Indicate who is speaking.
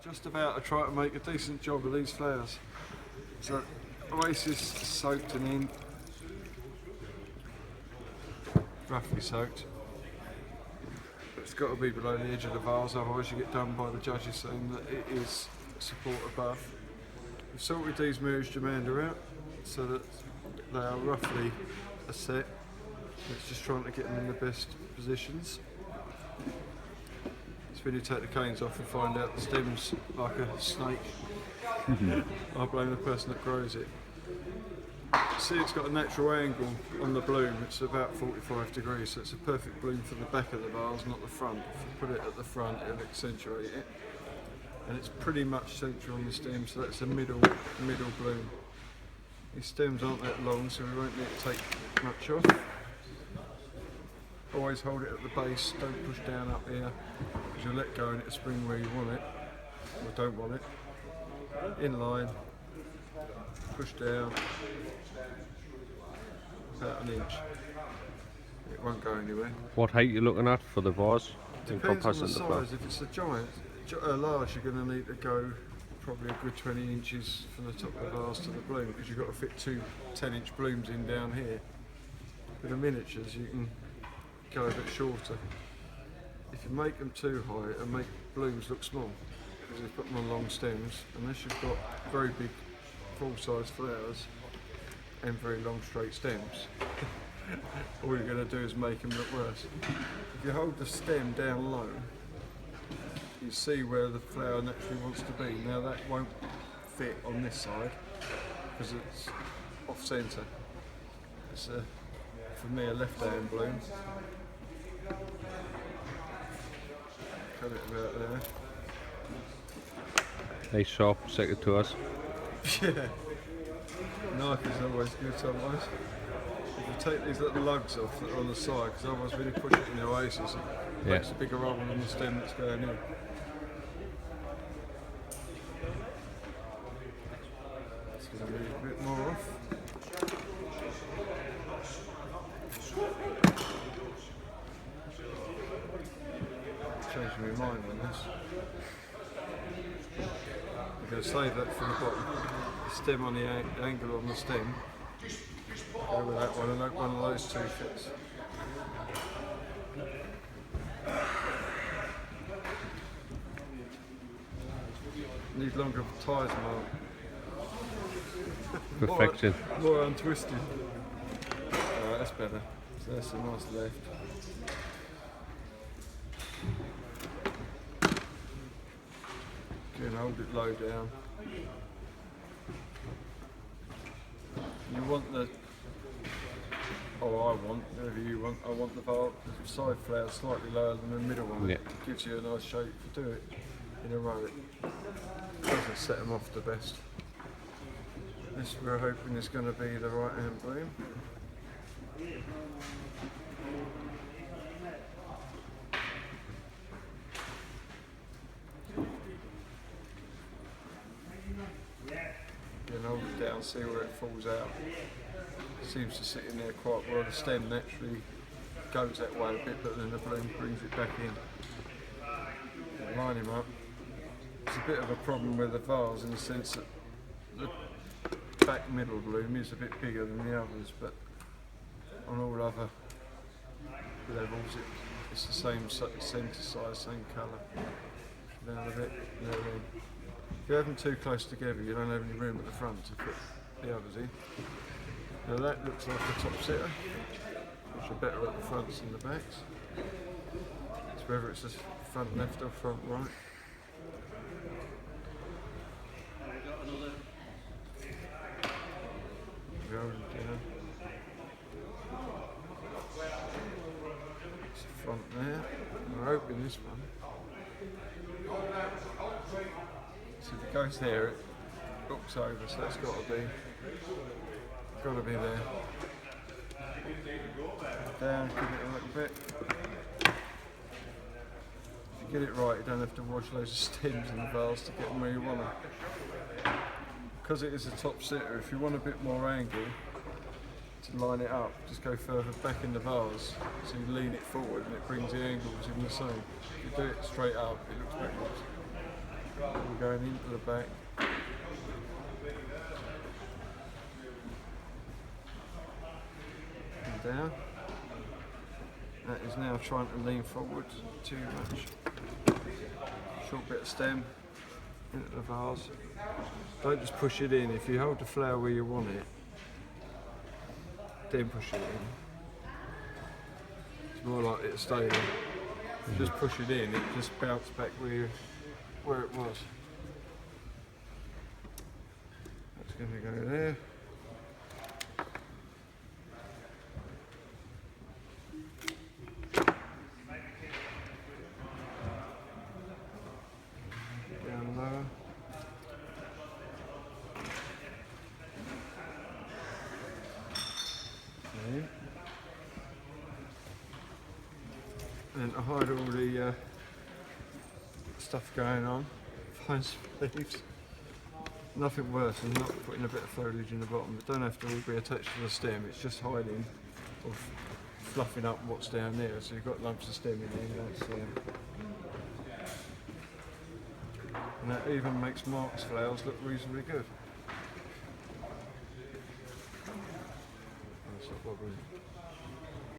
Speaker 1: just about to try to make a decent job of these flowers. So the vase is soaked in ink, roughly soaked. It's got to be below the edge of the vase, otherwise you get done by the judges saying that it is support above. We've sorted these mirrors germander out so that they are roughly a set. It's just trying to get them in the best positions. It's when you take the canes off and find out the stem's like a snake. I blame the person that grows it. See, it's got a natural angle on the bloom. It's about 45 degrees, so it's a perfect bloom for the back of the vase, not the front. If you put it at the front, it'll accentuate it. And it's pretty much central on the stem, so that's a middle bloom. These stems aren't that long, so we won't need to take much off. Always hold it at the base, don't push down up here, because you'll let go and it'll spring where you want it, or don't want it. In line, push down, about an inch. It won't go anywhere.
Speaker 2: What height are you looking at for the vase?
Speaker 1: Depends on the size. If it's a giant, large, you're going to need to go probably a good 20 inches from the top of the vase to the bloom, because you've got to fit two 10-inch blooms in down here. With the miniatures, you can go a bit shorter. If you make them too high, it'll make blooms look small, because you put them on long stems. Unless you've got very big, full-size flowers and very long, straight stems, all you're going to do is make them look worse. If you hold the stem down low, you see where the flower naturally wants to be. Now that won't fit on this side because it's off centre. It's for me a left-hand bloom. Cut it about there.
Speaker 2: Nice sharp, second to us.
Speaker 1: Yeah. Knife is always good otherwise. If you take these little lugs off that are on the side, because otherwise when you push it in the oasis, it makes a bigger rubble on the stem that's going in. It's going to need a bit more off. Changing my mind on this. I'm going to save that for the bottom. The stem on the angle on the stem. Go with that one, and hope one of those two fits. Need longer ties, Mark.
Speaker 2: Perfection.
Speaker 1: More untwisted. Alright, that's better. So that's a nice left. Again, hold it low down. You want the, whatever you want, I want the side flower slightly lower than the middle one.
Speaker 2: Yeah.
Speaker 1: It gives you a nice shape to do it in a row. It doesn't set them off the best. This we're hoping is going to be the right hand bloom. Then hold it down, see where it falls out. It seems to sit in there quite well. The stem naturally goes that way a bit, but then the bloom brings it back in. Line him up. It's a bit of a problem with the vase in the sense that the back middle bloom is a bit bigger than the others, but on all other levels it's the same centre size, same colour. Down a bit, there in. If you have them too close together, you don't have any room at the front to put the others in. Now that looks like a top sitter, which are better at the fronts than the backs. It's whether it's the front left or front right. Going down. It's the front there. We're opening this one. So if it goes there, it hooks over, so that's got to be there. Down, give it a little bit. If you get it right, you don't have to wash loads of stems in the vase to get them where you want them. Because it is a top sitter, if you want a bit more angle to line it up, just go further back in the vase, so you lean it forward and it brings the angles in the same. If you do it straight up, it looks backwards. cable going into the back. And down. That is now trying to lean forward too much. Short bit of stem into the vase. Don't just push it in. If you hold the flower where you want it, then push it in. It's more likely to stay there. Just push it in, it just bounced back where it was. That's going to go there. Down lower. There. And to hide all the stuff going on, find some leaves. Nothing worse than not putting a bit of foliage in the bottom. It don't have to all be attached to the stem, it's just hiding or fluffing up what's down there. So you've got lumps of stem in there. And that even makes Mark's flowers look reasonably good. Stop bothering.